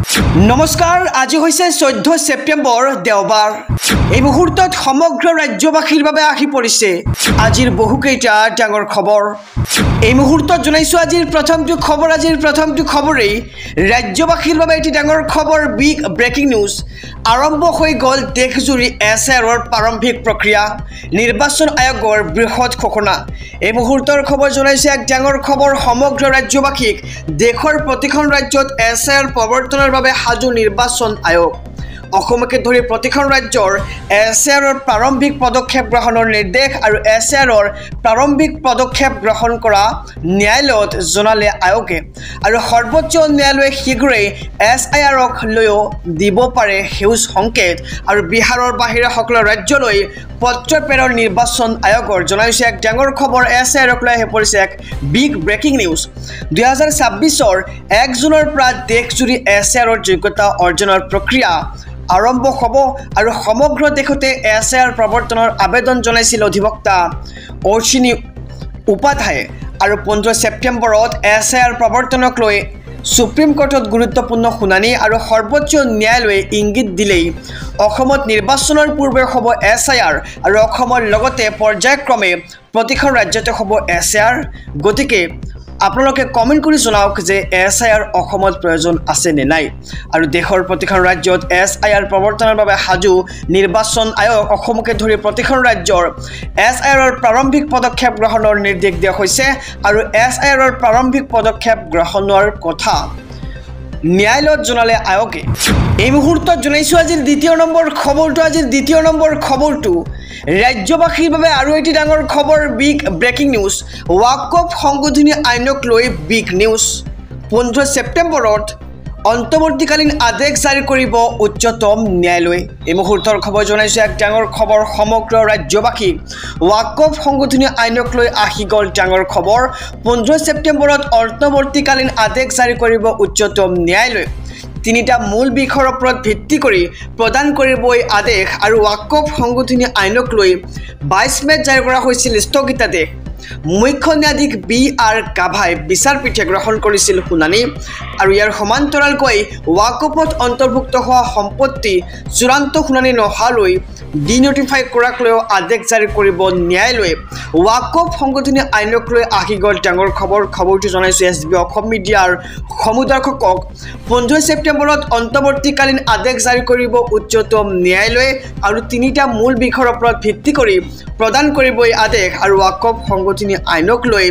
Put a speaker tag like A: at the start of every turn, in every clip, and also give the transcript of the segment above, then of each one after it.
A: নমস্কাৰ আজি হৈছে 14 ছেপ্টেম্বৰ দেওবাৰ এই মুহূৰ্তত সমগ্ৰ ৰাজ্যবাসীৰ বাবে আহি পৰিছে আজিৰ বহুকেইটা ডাঙৰ খবৰ এই মুহূৰ্তত জনাইছো আজিৰ প্ৰথমটো খবৰেই ৰাজ্যবাসীৰ বাবে এটি ডাঙৰ খবৰ বিগ ব্ৰেকিং নিউজ আৰম্ভ হৈ গ'ল দেশজুৰি এছআইআৰৰ প্ৰাৰম্ভিক প্ৰক্ৰিয়া নিৰ্বাচন আয়োগৰ বৃহৎ ঘোষণা এই মুহূৰ্তৰ খবৰ জনাইছে এক ডাঙৰ খবৰ সমগ্ৰ ৰাজ্যবাসীক দেশৰ প্ৰতিখন ৰাজ্যত এছআইআৰ প্ৰৱৰ্তনৰ বাবে সাজু নিৰ্বাচন আয়োগ অসমকে ধৰি প্ৰতিখন ৰাজ্যৰ এছআইআৰৰ প্ৰাৰম্ভিক পদক্ষেপ গ্ৰহণৰ নিৰ্দেশ আৰু এছআইআৰৰ প্ৰাৰম্ভিক পদক্ষেপ গ্ৰহণ কৰা ন্যায়ালয়ত জনালে আয়োগে আৰু সৰ্বোচ্চ ন্যায়ালয়ে শীঘ্ৰেই এছআইআৰক লৈও দিব পাৰে সেউজ সংকেত আৰু বিহাৰৰ বাহিৰে সকলো ৰাজ্যলৈ পত্ৰ প্ৰেৰণ নিৰ্বাচন আয়োগৰ জনাইছে এক ডাঙৰ খবৰ এছআইআৰক লৈ আহি পৰিছে এক বিগ ব্ৰেকিং নিউজ 2026 1 জুনৰ পৰা দেশজুৰি এছআইআৰৰ যোগ্যতা অৰ্জনৰ প্ৰক্ৰিয়া আৰম্ভ হ'ব আৰু সমগ্ৰ দেশতে এছআইআৰ প্ৰৱৰ্তনৰ আবেদন জনাইছিল অধিবক্তা অশ্বিনী উপাধ্যায়ে আৰু 15 ছেপ্টেম্বৰত এছআইআৰ প্ৰৱৰ্তনক লৈ সুপ্ৰিম কোৰ্টত গুৰুত্বপূৰ্ণ শুনানি আৰু সৰ্বোচ্চ ন্যায়ালয়ে ইংগিত দিলেই অসমত নিৰ্বাচনৰ পূৰ্বে হ'ব এছআইআৰ আৰু অসমৰ লগতে পৰ্যায়ক্ৰমে প্ৰতিখন ৰাজ্যতে হ'ব এছআইআৰ গতিকে আপোনালোকে কমেন্ট কৰি জনাওক যে এছআইআৰ অসমত প্ৰয়োজন আছে নে নাই আৰু দেশৰ প্ৰতিখন ৰাজ্যত এছআইআৰ প্ৰৱৰ্তনৰ বাবে সাজু নিৰ্বাচন আয়োগ অসমকে ধৰি প্ৰতিখন ৰাজ্যৰ এছআইআৰৰ প্ৰাৰম্ভিক পদক্ষেপ গ্ৰহণৰ নিৰ্দেশ দিয়া হৈছে আৰু এছআইআৰৰ প্ৰাৰম্ভিক পদক্ষেপ গ্ৰহণৰ কথা ন্যায়ালয়ত জনালে আয়োগে এই মুহূৰ্তত জনাইছো আজিৰ দ্বিতীয় নম্বৰ খবৰটো ৰাজ্যবাসীৰ বাবে আৰু এটি ডাঙৰ খবৰ বিগ ব্ৰেকিং নিউজ ৱাকফ সংশোধনী আইনক লৈ বিগ নিউজ 15 ছেপ্টেম্বৰত অন্তৱৰ্তীকালীন আদেশ জাৰি কৰিব উচ্চতম ন্যায়ালয়ে এই মুহূৰ্তৰ খবৰ জনাইছে এক ডাঙৰ খবৰ সমগ্ৰ ৰাজ্যবাসী ৱাকফ সংশোধনী আইনক লৈ আহি গ'ল ডাঙৰ খবৰ 15 ছেপ্টেম্বৰত অন্তৱৰ্তীকালীন আদেশ জাৰি কৰিব উচ্চতম ন্যায়ালয়ে তিনিটা মূল বিষয়ৰ ওপৰত ভিত্তি কৰি প্ৰদান কৰিবই আদেশ আৰু ৱাকফ সংশোধনী আইনক লৈ 22 মেত জাৰি কৰা হৈছিল স্থগিতাদেশ মুখ্য ন্যায়াধীশ বি.আৰ. গাভাই বিচাৰপীঠে গ্ৰহণ কৰিছিল শুনানি আৰু ইয়াৰ সমান্তৰালকৈ ৱাকফত অন্তৰ্ভুক্ত হোৱা সম্পত্তি চূড়ান্ত শুনানি নোহোৱালৈ ডিনোটিফাই কৰাক লৈও আদেশ জাৰি কৰিব ন্যায়ালয়ে ৱাকফ সংশোধনী আইনক লৈ আহি গ'ল ডাঙৰ খবৰটো জনাইছে এছবি অসম মিডিয়াৰ সমুদৰ্শকক 15 ছেপ্টেম্বৰত অন্তৱৰ্তীকালীন আদেশ জাৰি কৰিব উচ্চতম ন্যায়ালয়ে আৰু তিনিটা মূল বিষয়ৰ ওপৰত ভিত্তি কৰি প্ৰদান কৰিবই আদেশ আৰু ৱাকফ সংশোধনী আইনক লৈ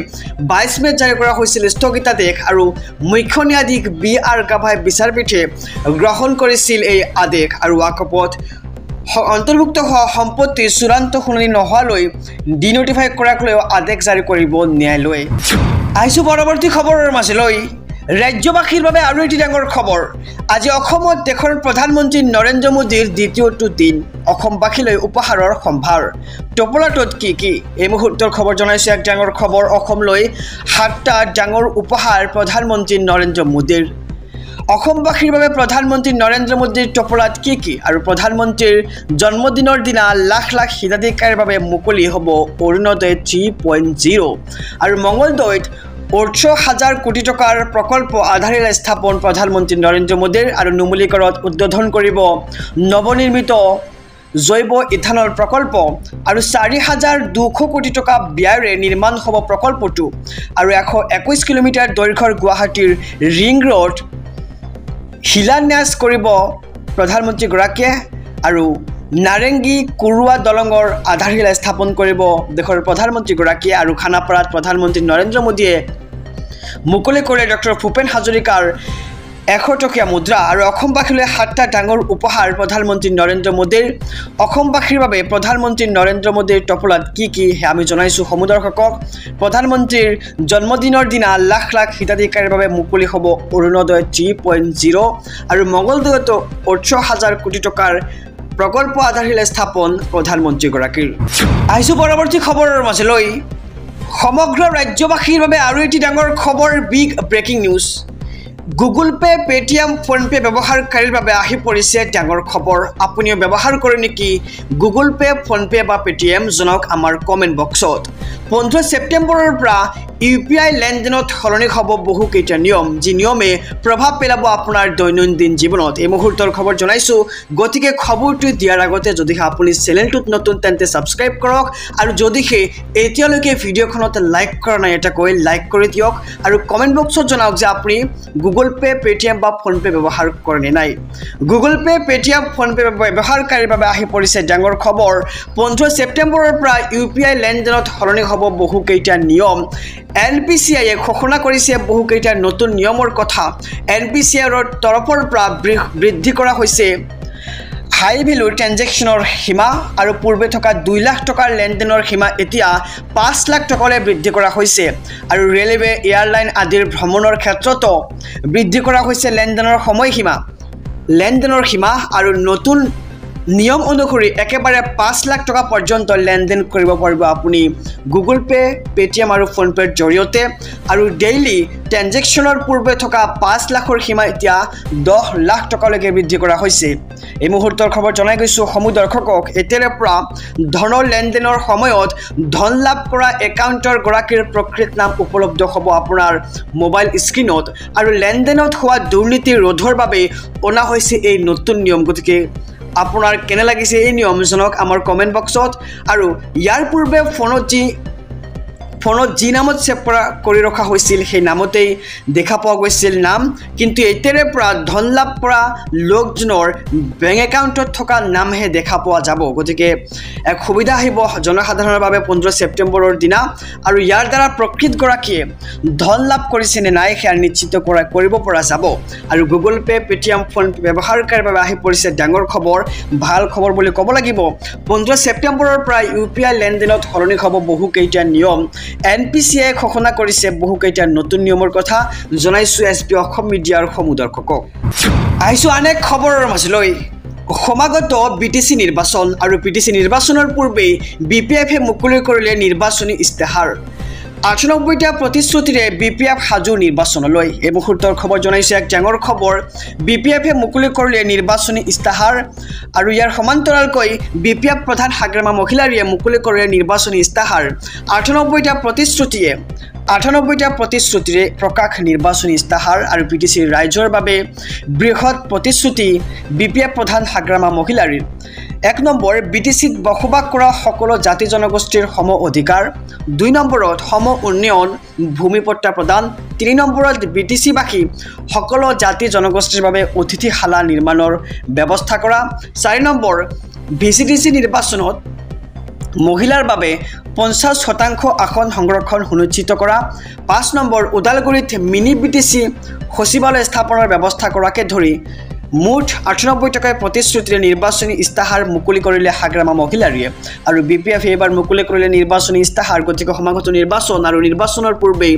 A: 22 মেত জাৰি কৰা হৈছিল স্থগিতাদেশ আৰু মুখ্য ন্যায়াধীশ বি.আৰ. গাভাই বিচাৰপীঠে গ্ৰহণ কৰিছিল এই আদেশ আৰু ৱাকফত অন্তৰ্ভুক্ত হোৱা সম্পত্তি চূড়ান্ত শুনানি নোহোৱালৈ ডিনোটিফাই কৰাক লৈও আদেশ জাৰি কৰিব ন্যায়ালয়ে আহিছো পৰৱৰ্তী খবৰৰ মাজলৈ ৰাজ্যবাসীৰ বাবে আৰু এটি ডাঙৰ খবৰ আজি অসমত দেশৰ প্ৰধানমন্ত্ৰী নৰেন্দ্ৰ মোদীৰ দ্বিতীয়টো দিন অসমবাসীলৈ উপহাৰৰ সম্ভাৰ টপলাটোত কি এই মুহূৰ্তৰ খবৰ জনাইছে এক ডাঙৰ খবৰ অসমলৈ 7টা ডাঙৰ উপহাৰ প্ৰধানমন্ত্ৰী নৰেন্দ্ৰ মোদীৰ অসমবাসীৰ বাবে প্ৰধানমন্ত্ৰী নৰেন্দ্ৰ মোদীৰ টপলাত কি আৰু প্ৰধানমন্ত্ৰীৰ জন্মদিনৰ দিনা লাখ লাখ হিতাধিকাৰীৰ বাবে মুকলি হ'ব অৰুণোদয় 3.0 আৰু মংগলদৈত 18,000 কোটি টকাৰ প্ৰকল্প আধাৰশিলা স্থাপন প্ৰধানমন্ত্ৰী নৰেন্দ্ৰ মোদীৰ আৰু নুমলীগড়ত উদ্বোধন কৰিব নৱনিৰ্মিত জৈৱ ইথানল প্ৰকল্প আৰু 4,200 কোটি টকা ব্যয়েৰে নিৰ্মাণ হ'ব প্ৰকল্পটো আৰু 121 কিলোমিটাৰ দৈৰ্ঘ্যৰ গুৱাহাটীৰ ৰিং ৰোড শিলান্যাস কৰিব প্ৰধানমন্ত্ৰীগৰাকীয়ে আৰু নাৰেংগী কুৰুৱা দলঙৰ আধাৰশিলা স্থাপন কৰিব দেশৰ প্ৰধানমন্ত্ৰীগৰাকীয়ে আৰু খানাপাৰাত প্ৰধানমন্ত্ৰী নৰেন্দ্ৰ মোদীয়ে মুকলি কৰে ডক্টৰ ভূপেন হাজৰিকাৰ 100 টকীয়া মুদ্ৰা আৰু অসমবাসীলৈ 7টা ডাঙৰ উপহাৰ প্ৰধানমন্ত্ৰী নৰেন্দ্ৰ মোদীৰ অসমবাসীৰ বাবে প্ৰধানমন্ত্ৰী নৰেন্দ্ৰ মোদীৰ টপলাত কি আমি জনাইছো সমুদৰ্শকক প্ৰধানমন্ত্ৰীৰ জন্মদিনৰ দিনা লাখ লাখ হিতাধিকাৰীৰ বাবে মুকলি হ'ব অৰুণোদয় 3.0 আৰু মংগলদৈত 18,000 কোটি টকাৰ প্ৰকল্প আধাৰশিলা স্থাপন প্ৰধানমন্ত্ৰীগৰাকীৰ আহিছো পৰৱৰ্তী খবৰৰ মাজলৈ সমগ্ৰ ৰাজ্যবাসীৰ বাবে আৰু এটি ডাঙৰ খবৰ big breaking news Google pay Paytm PhonePe ব্যৱহাৰকাৰীৰ বাবে আহি পৰিছে ডাঙৰ খবৰ আপুনিও ব্যৱহাৰ কৰে নেকি গুগল পে ফোনপে বা পেটিএম জনাওক আমাৰ কমেন্ট বক্সত 15 ছেপ্টেম্বৰৰ পৰা UPI লেনদেনত সলনি হ'ব বহুকেইটা নিয়ম যি নিয়মে প্ৰভাৱ পেলাব আপোনাৰ দৈনন্দিন জীৱনত এই মুহূৰ্তৰ খবৰ জনাইছোঁ গতিকে খবৰটো দিয়াৰ আগতে যদিহে আপুনি চেনেলটোত নতুন তেন্তে ছাবস্ক্ৰাইব কৰক আৰু যদিহে এতিয়ালৈকে ভিডিঅ'খনত লাইক কৰা নাই এটা কৈ লাইক কৰি দিয়ক আৰু কমেণ্ট বক্সত জনাওক যে আপুনি গুগল পে পেটিএম বা ফোনপে ব্যৱহাৰ কৰে নে নাই গুগল পে পেটিএম ফোনপে ব্যৱহাৰকাৰীৰ বাবে আহি পৰিছে ডাঙৰ খবৰ 15 ছেপ্টেম্বৰৰ পৰা UPI লেনদেনত সলনি হ'ব বহুকেইটা নিয়ম NPCI ঘোষণা কৰিছে বহুকেইটা নতুন নিয়মৰ কথা NPCI ৰ তৰফৰ পৰা বৃদ্ধি কৰা হৈছে হাই ভেলু ট্ৰানজেকশ্যনৰ সীমা আৰু পূৰ্বে থকা 2 লাখ টকাৰ লেনদেনৰ সীমা এতিয়া 5 লাখ টকালৈ বৃদ্ধি কৰা হৈছে আৰু ৰেলৱে এয়াৰলাইন আদিৰ ভ্ৰমণৰ ক্ষেত্ৰতো বৃদ্ধি কৰা হৈছে লেনদেনৰ সীমা আৰু নতুন নিয়ম অনুসৰি একেবাৰে 5 লাখ টকা পৰ্যন্ত লেনদেন কৰিব পাৰিব আপুনি গুগল পে পেটিএম আৰু ফোনপেৰ জৰিয়তে আৰু ডেইলি ট্ৰানজেকশ্যনৰ পূৰ্বে থকা 5 লাখৰ সীমা এতিয়া 10 লাখ টকালৈকে বৃদ্ধি কৰা হৈছে এই মুহূৰ্তৰ খবৰ জনাই গৈছোঁ সমূহ দৰ্শকক এতিয়াৰে পৰা ধনৰ লেনদেনৰ সময়ত ধন লাভ কৰা একাউণ্টৰ গৰাকীৰ প্ৰকৃত নাম উপলব্ধ হ'ব আপোনাৰ মোবাইল স্ক্ৰীনত আৰু লেনদেনত হোৱা দুৰ্নীতি ৰোধৰ বাবে অনা হৈছে এই নতুন নিয়ম গতিকে আপোনাৰ কেনে লাগিছে এই নিয়মজনক আমাৰ কমেণ্ট বক্সত আৰু ইয়াৰ পূৰ্বে ফোনত যি নামত ছেভ কৰি ৰখা হৈছিল সেই নামতেই দেখা পোৱা গৈছিল নাম কিন্তু এতিয়াৰে পৰা ধন লাভ কৰা লোকজনৰ বেংক একাউণ্টত থকা নামহে দেখা পোৱা যাব গতিকে এক সুবিধা আহিব জনসাধাৰণৰ বাবে 15 ছেপ্টেম্বৰৰ দিনা আৰু ইয়াৰ দ্বাৰা প্ৰকৃতগৰাকীয়ে ধন লাভ কৰিছে নে নাই সেয়া নিশ্চিত কৰিব পৰা যাব আৰু গুগল পে পেটিএম ফোন ব্যৱহাৰকাৰীৰ বাবে আহি পৰিছে ডাঙৰ খবৰ ভাল খবৰ বুলি ক'ব লাগিব 15 ছেপ্টেম্বৰৰ পৰা UPI লেনদেনত সলনি হ'ব বহুকেইটা নিয়ম NPCI ঘোষণা কৰিছে বহুকেইটা নতুন নিয়মৰ কথা জনাইছোঁ SB অসম মিডিয়াৰ সমূহ দৰ্শকক আহিছোঁ আন এক খবৰৰ মাজলৈ সমাগত BTC নিৰ্বাচন আৰু BTC নিৰ্বাচনৰ পূৰ্বে BPFে মুকলি কৰিলে নিৰ্বাচনী ইস্তাহাৰ 98টা প্ৰতিশ্ৰুতিৰে BPF সাজু নিৰ্বাচনলৈ এই মুহূৰ্তৰ খবৰ জনাইছে এক ডাঙৰ খবৰ BPFে মুকলি কৰিলে নিৰ্বাচনী ইস্তাহাৰ আৰু ইয়াৰ সমান্তৰালকৈ BPF প্ৰধান হাগ্ৰামা মহিলাৰীয়ে মুকলি কৰিলে নিৰ্বাচনী ইস্তাহাৰ 98টা প্ৰতিশ্ৰুতিৰে প্ৰকাশ নিৰ্বাচনী ইস্তাহাৰ আৰু BTC ৰাইজৰ বাবে বৃহৎ প্ৰতিশ্ৰুতি BPF প্ৰধান হাগ্ৰামা মহিলাৰীৰ 1 নম্বৰ BTCত বসবাস কৰা সকলো জাতি জনগোষ্ঠীৰ সম অধিকাৰ 2 নম্বৰত সম উন্নয়ন ভূমিপট্টা প্ৰদান 3 নম্বৰত BTCবাসী সকলো জাতি জনগোষ্ঠীৰ বাবে অতিথিশালা নিৰ্মাণৰ ব্যৱস্থা কৰা 4 নম্বৰ VCTC নিৰ্বাচনত মহিলাৰ বাবে 50% আসন সংৰক্ষণ সুনিশ্চিত কৰা 5 নম্বৰ ওদালগুৰিত মিনি BTC সচিবালয় স্থাপনৰ ব্যৱস্থা কৰাকে ধৰি মুঠ 98 টকাৰ প্ৰতিশ্ৰুতিৰে নিৰ্বাচনী ইস্তাহাৰ মুকলি কৰিলে হাগ্ৰামা মহিলাৰীয়ে আৰু BPF এবাৰ মুকলি কৰিলে নিৰ্বাচনী ইস্তাহাৰ গতিকে সমাগত নিৰ্বাচন আৰু নিৰ্বাচনৰ পূৰ্বে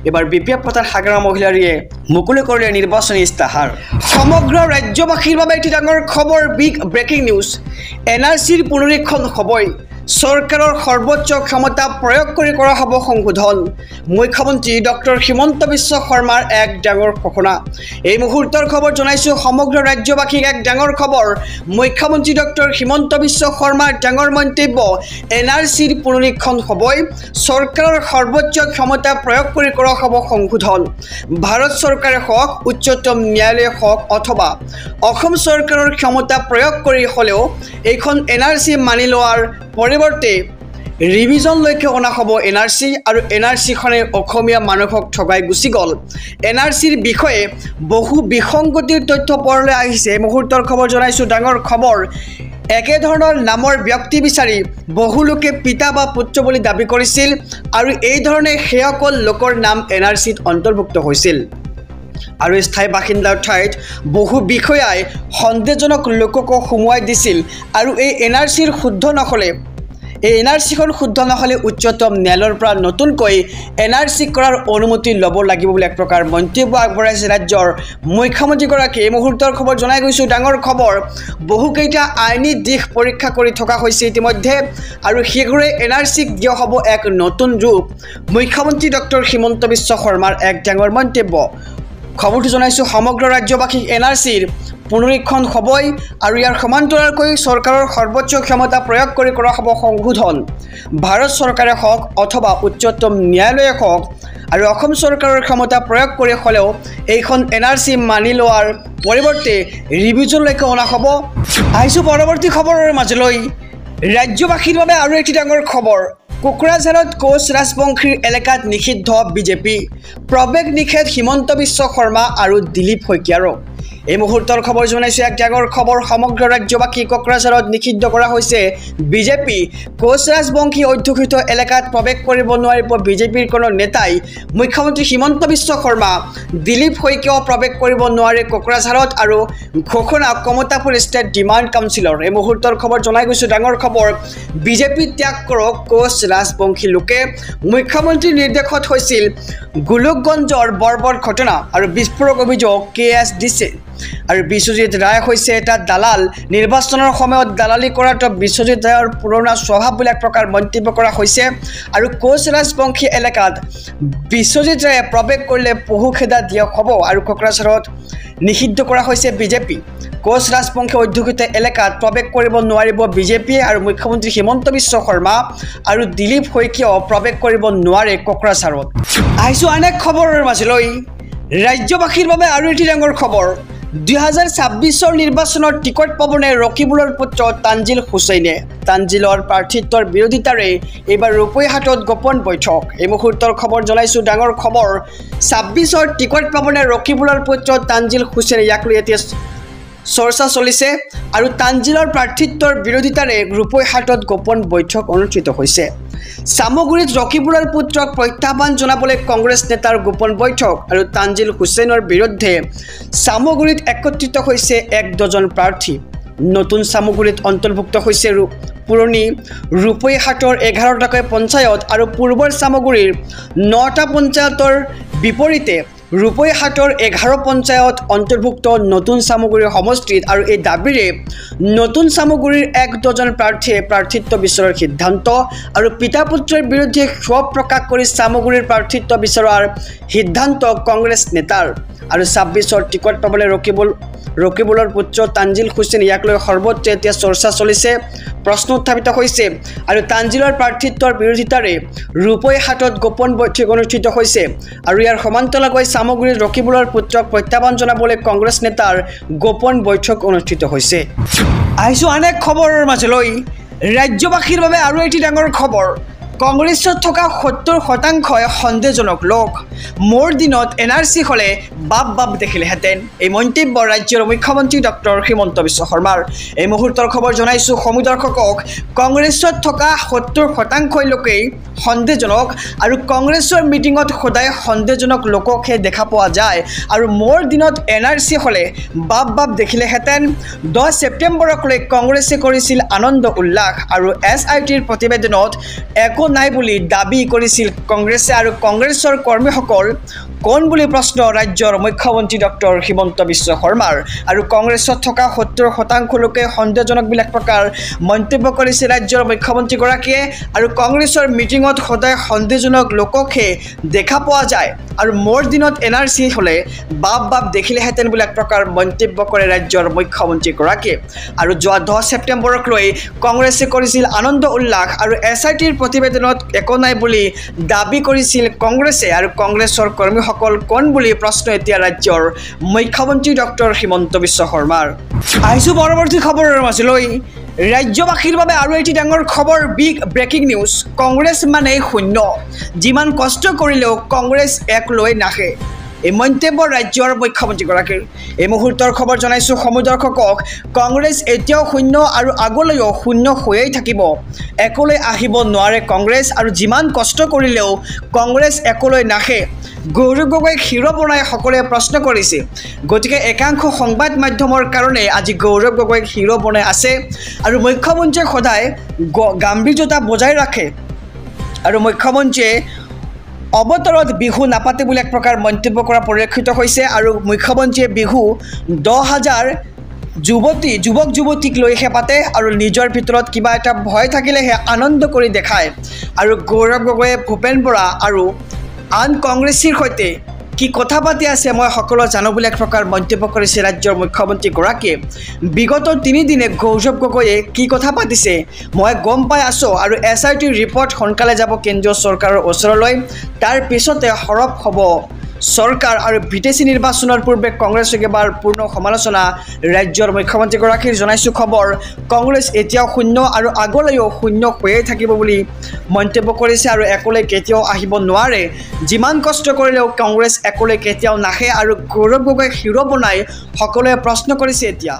A: এবাৰ BPF প্ৰধান হাগ্ৰামা মহিলাৰীয়ে মুকলি কৰিলে নিৰ্বাচনী ইস্তাহাৰ সমগ্ৰ ৰাজ্যবাসীৰ বাবে এটি ডাঙৰ খবৰ বিগ ব্ৰেকিং নিউজ NRCৰ পুনৰীক্ষণ হ'বই চৰকাৰৰ সৰ্বোচ্চ ক্ষমতা প্ৰয়োগ কৰি কৰা হ'ব সংশোধন মুখ্যমন্ত্ৰী ডক্টৰ হিমন্ত বিশ্ব শৰ্মাৰ এক ডাঙৰ ঘোষণা এই মুহূৰ্তৰ খবৰ জনাইছোঁ সমগ্ৰ ৰাজ্যবাসীক এক ডাঙৰ খবৰ মুখ্যমন্ত্ৰী ডক্টৰ হিমন্ত বিশ্ব শৰ্মাৰ ডাঙৰ মন্তব্য NRCৰ পুনৰীক্ষণ হ'বই চৰকাৰৰ সৰ্বোচ্চ ক্ষমতা প্ৰয়োগ কৰি কৰা হ'ব সংশোধন ভাৰত চৰকাৰে হওক উচ্চতম ন্যায়ালয়ে হওক অথবা অসম চৰকাৰৰ ক্ষমতা প্ৰয়োগ কৰি হ'লেও এইখন NRC মানি লোৱাৰ পৰিৱৰ্তে ৰিভিজনলৈকে অনা হ'ব NRC আৰু NRCখনে অসমীয়া মানুহক ঠগাই গুচি গ'ল NRCৰ বিষয়ে বহু বিসংগতিৰ তথ্য পৰলৈ আহিছে মুহূৰ্তৰ খবৰ জনাইছোঁ ডাঙৰ খবৰ একেধৰণৰ নামৰ ব্যক্তি বিচাৰি বহু লোকে পিতা বা পুত্ৰ বুলি দাবী কৰিছিল আৰু এই ধৰণে সেইসকল লোকৰ নাম NRCত অন্তৰ্ভুক্ত হৈছিল আৰু স্থায়ী বাসিন্দাৰ ঠাইত বহু বিষয়াই সন্দেহজনক লোকক সোমোৱাই দিছিল আৰু এই NRCৰ শুদ্ধ নহ'লে NRCখন শুদ্ধ নহ'লে উচ্চতম ন্যায়ালয়ৰ পৰা নতুনকৈ NRC কৰাৰ অনুমতি ল'ব লাগিব বুলি এক প্ৰকাৰ মন্তব্য আগবঢ়াইছে ৰাজ্যৰ মুখ্যমন্ত্ৰীগৰাকীয়ে এই মুহূৰ্তৰ খবৰ জনাই গৈছোঁ ডাঙৰ খবৰ বহুকেইটা আইনী দিশ পৰীক্ষা কৰি থকা হৈছে ইতিমধ্যে আৰু শীঘ্ৰে NRCক দিয়া হ'ব এক নতুন ৰূপ মুখ্যমন্ত্ৰী ডক্টৰ হিমন্ত বিশ্ব শৰ্মাৰ এক ডাঙৰ মন্তব্য খবৰটো জনাইছোঁ সমগ্ৰ ৰাজ্যবাসীক NRCৰ পুনৰীক্ষণ হ'বই আৰু ইয়াৰ সমান্তৰালকৈ চৰকাৰৰ সৰ্বোচ্চ ক্ষমতা প্ৰয়োগ কৰি কৰা হ'ব সংশোধন ভাৰত চৰকাৰে হওক অথবা উচ্চতম ন্যায়ালয়ে হওক আৰু অসম চৰকাৰৰ ক্ষমতা প্ৰয়োগ কৰি হ'লেও এইখন NRC মানি লোৱাৰ পৰিৱৰ্তে ৰিভিজনলৈকে অনা হ'ব আহিছোঁ পৰৱৰ্তী খবৰৰ মাজলৈ ৰাজ্যবাসীৰ বাবে আৰু এটি ডাঙৰ খবৰ কোকৰাঝাৰত কোচ ৰাজবংশীৰ এলেকাত নিষিদ্ধ বিজেপি প্ৰৱেশ নিষেধ হিমন্ত বিশ্ব শৰ্মা আৰু দিলীপ শইকীয়াৰো এই মুহূৰ্তৰ খবৰ জনাইছোঁ এক ডাঙৰ খবৰ সমগ্ৰ ৰাজ্যবাসী কোকৰাঝাৰত নিষিদ্ধ কৰা হৈছে বিজেপি কোচ ৰাজবংশী অধ্যুষিত এলেকাত প্ৰৱেশ কৰিব নোৱাৰিব বিজেপিৰ কোনো নেতাই মুখ্যমন্ত্ৰী হিমন্ত বিশ্ব শৰ্মা দিলীপ শইকীয়াও প্ৰৱেশ কৰিব নোৱাৰে কোকৰাঝাৰত আৰু ঘোষণা কমতাপুৰ ষ্টেট ডিমাণ্ড কাউন্সিলৰ এই মুহূৰ্তৰ খবৰ জনাই গৈছোঁ ডাঙৰ খবৰ বিজেপি ত্যাগ কৰক কোচ ৰাজবংশী লোকে মুখ্যমন্ত্ৰীৰ নিৰ্দেশত হৈছিল গোলকগঞ্জৰ বৰ্বৰ ঘটনা আৰু বিস্ফোৰক অভিযোগ কেএছ দিছে আৰু বিশ্বজিৎ ৰায় হৈছে এটা দালাল নিৰ্বাচনৰ সময়ত দালালি কৰাটো বিশ্বজিৎ ৰায়ৰ পুৰণা স্বভাৱ বুলি এক প্ৰকাৰ মন্তব্য কৰা হৈছে আৰু কোচ ৰাজবংশী এলেকাত বিশ্বজিৎ ৰায়ে প্ৰৱেশ কৰিলে পহু খেদা দিয়া হ'ব আৰু কোকৰাঝাৰত নিষিদ্ধ কৰা হৈছে বিজেপি কোচ ৰাজবংশী অধ্যুষিত এলেকাত প্ৰৱেশ কৰিব নোৱাৰিব বিজেপিয়ে আৰু মুখ্যমন্ত্ৰী হিমন্ত বিশ্ব শৰ্মা আৰু দিলীপ শইকীয়াও প্ৰৱেশ কৰিব নোৱাৰে কোকৰাঝাৰত আহিছোঁ আন এক খবৰৰ মাজলৈ ৰাজ্যবাসীৰ বাবে আৰু এটি ডাঙৰ খবৰ 2026 নিৰ্বাচনৰ টিকট পাবনে ৰকিবুলৰ পুত্ৰ তানজিল হুছেইনে তানজিলৰ প্ৰাৰ্থিত্বৰ বিৰোধিতাৰে এইবাৰ ৰূপৈহাটত গোপন বৈঠক এই মুহূৰ্তৰ খবৰ জনাইছোঁ ডাঙৰ খবৰ 26ৰ টিকট পাবনে ৰকিবুলৰ পুত্ৰ তানজিল হুছেইনে ইয়াক লৈ এতিয়া চৰ্চা চলিছে আৰু তানজিলৰ প্ৰাৰ্থিত্বৰ বিৰোধিতাৰে ৰূপৈহাটত গোপন বৈঠক অনুষ্ঠিত হৈছে সামগুৰিত ৰকিবুলৰ পুত্ৰক প্ৰত্যাহ্বান জনাবলৈ কংগ্ৰেছ নেতাৰ গোপন বৈঠক আৰু তানজিল হুছেইনৰ বিৰুদ্ধে সামগুৰিত একত্ৰিত হৈছে 1 ডজন প্ৰাৰ্থী নতুন সামগুৰিত অন্তৰ্ভুক্ত হৈছে পুৰণি ৰূপৈহাটৰ 11টাকৈ পঞ্চায়ত আৰু পূৰ্বৰ সামগুৰিৰ 9টা পঞ্চায়তৰ বিপৰীতে ৰূপৈহাটৰ 11 পঞ্চায়ত অন্তৰ্ভুক্ত নতুন সামগুৰিৰ সমষ্টিত আৰু এই দাবীৰে নতুন সামগুৰিৰ 1 ডজন প্ৰাৰ্থীয়ে প্ৰাৰ্থিত্ব বিচৰাৰ সিদ্ধান্ত আৰু পিতা পুত্ৰৰ বিৰুদ্ধে ক্ষোভ প্ৰকাশ কৰি সামগুৰিৰ প্ৰাৰ্থিত্ব বিচৰাৰ সিদ্ধান্ত কংগ্ৰেছ নেতাৰ আৰু 26ৰ টিকট পাবলৈ ৰকিবুলৰ পুত্ৰ তানজিল হুছেইন ইয়াক লৈ সৰ্বত্ৰ এতিয়া চৰ্চা চলিছে প্ৰশ্ন উত্থাপিত হৈছে আৰু তানজিলৰ প্ৰাৰ্থিত্বৰ বিৰোধিতাৰে ৰূপৈহাটত গোপন বৈঠক অনুষ্ঠিত হৈছে আৰু ইয়াৰ সমান্তৰালকৈ সামগুৰিত ৰকিবুলৰ পুত্ৰক প্ৰত্যাহ্বান জনাবলৈ কংগ্ৰেছ নেতাৰ গোপন বৈঠক অনুষ্ঠিত হৈছে আহিছোঁ আন এক খবৰৰ মাজলৈ ৰাজ্যবাসীৰ বাবে আৰু এটি ডাঙৰ খবৰ কংগ্ৰেছত থকা 70% সন্দেহজনক লোক মোৰ দিনত NRC হলে বাপ দেখিলেহেঁতেন এই মন্তব্য ৰাজ্যৰ মুখ্যমন্ত্ৰী ডক্টৰ হিমন্ত বিশ্ব শৰ্মাৰ এই মুহূৰ্তৰ খবৰ জনাইছোঁ সমুদৰ্শকক কংগ্ৰেছত থকা 70% লোকেই সন্দেহজনক আৰু কংগ্ৰেছৰ মিটিঙত সদায় সন্দেহজনক লোককহে দেখা পোৱা যায় আৰু মোৰ দিনত NRC হলে বাপ দেখিলেহেঁতেন 10 ছেপ্টেম্বৰক লৈ কংগ্ৰেছে কৰিছিল আনন্দ উল্লাস আৰু SITৰ প্ৰতিবেদনত একো নাই বুলি দাবী কৰিছিল কংগ্ৰেছে আৰু কংগ্ৰেছৰ কৰ্মীসকল কোন বুলি প্ৰশ্ন ৰাজ্যৰ মুখ্যমন্ত্ৰী ডক্টৰ হিমন্ত বিশ্ব শৰ্মাৰ আৰু কংগ্ৰেছত থকা 70% লোকে সন্দেহজনক বিলাক প্ৰকাৰ মন্তব্য কৰিছে ৰাজ্যৰ মুখ্যমন্ত্ৰীগৰাকীয়ে আৰু কংগ্ৰেছৰ মিটিঙত সদায় সন্দেহজনক লোককহে দেখা পোৱা যায় আৰু মোৰ দিনত NRC হলে বাপ দেখিলেহেঁতেন বুলি এক প্ৰকাৰ মন্তব্য কৰে ৰাজ্যৰ মুখ্যমন্ত্ৰীগৰাকীয়ে আৰু যোৱা 10 ছেপ্টেম্বৰক লৈ কংগ্ৰেছে কৰিছিল আনন্দ উল্লাস আৰু SITৰ প্ৰতিবেদনত একো নাই বুলি দাবী কৰিছিল কংগ্ৰেছে আৰু কংগ্ৰেছৰ কৰ্মীসকল কোন বুলি প্ৰশ্ন এতিয়া ৰাজ্যৰ মুখ্যমন্ত্ৰী ডক্টৰ হিমন্ত বিশ্ব শৰ্মাৰ আহিছোঁ পৰৱৰ্তী খবৰৰ মাজলৈ ৰাজ্যবাসীৰ বাবে আৰু এটি ডাঙৰ খবৰ বিগ ব্ৰেকিং নিউজ কংগ্ৰেছ মানে শূন্য যিমান কষ্ট কৰিলেও কংগ্ৰেছ এক লৈ নাহে এই মন্তব্য ৰাজ্যৰ মুখ্যমন্ত্ৰীগৰাকীৰ এই মুহূৰ্তৰ খবৰ জনাইছোঁ সমুদৰ্শকক কংগ্ৰেছ এতিয়াও শূন্য আৰু আগলৈও শূন্য হৈয়ে থাকিব একলৈ আহিব নোৱাৰে কংগ্ৰেছ আৰু যিমান কষ্ট কৰিলেও কংগ্ৰেছ একলৈ নাহে গৌৰৱ গগৈক হিৰো বনাই সকলোৱে প্ৰশ্ন কৰিছে গতিকে একাংশ সংবাদ মাধ্যমৰ কাৰণে আজি গৌৰৱ গগৈক হিৰো বনাই আছে আৰু মুখ্যমন্ত্ৰীয়ে সদায় গাম্ভীৰ্যতা বজাই ৰাখে আৰু মুখ্যমন্ত্ৰীয়ে অৱতৰত বিহু নাপাতে বুলি এক প্ৰকাৰ মন্তব্য কৰা পৰিলক্ষিত হৈছে আৰু মুখ্যমন্ত্ৰীয়ে বিহু 10,000 যুৱক যুৱতীক লৈহে পাতে আৰু নিজৰ ভিতৰত কিবা এটা ভয় থাকিলেহে আনন্দ কৰি দেখায় আৰু গৌৰৱ গগৈয়ে ভূপেন বৰা আৰু আন কংগ্ৰেছীৰ সৈতে কি কথা পাতি আছে মই সকলো জানো বুলি এক প্ৰকাৰ মন্তব্য কৰিছে ৰাজ্যৰ মুখ্যমন্ত্ৰীগৰাকীয়ে বিগত 3 দিনে গৌৰৱ গগৈয়ে কি কথা পাতিছে মই গম পাই আছো আৰু SIT ৰিপৰ্ট সোনকালে যাব কেন্দ্ৰীয় চৰকাৰৰ ওচৰলৈ তাৰ পিছতে হৰপ হ'ব চৰকাৰ আৰু বিদেশী নিৰ্বাচনৰ পূৰ্বে কংগ্ৰেছক এবাৰ পূৰ্ণ সমালোচনা ৰাজ্যৰ মুখ্যমন্ত্ৰীগৰাকীৰ জনাইছো খবৰ কংগ্ৰেছ এতিয়াও শূন্য আৰু আগলৈও শূন্য হৈয়ে থাকিব বুলি মন্তব্য কৰিছে আৰু একলৈ কেতিয়াও আহিব নোৱাৰে যিমান কষ্ট কৰিলেও কংগ্ৰেছ একলৈ কেতিয়াও নাহে আৰু গৌৰৱ গগৈ হিৰো বনাই সকলোৱে প্ৰশ্ন কৰিছে এতিয়া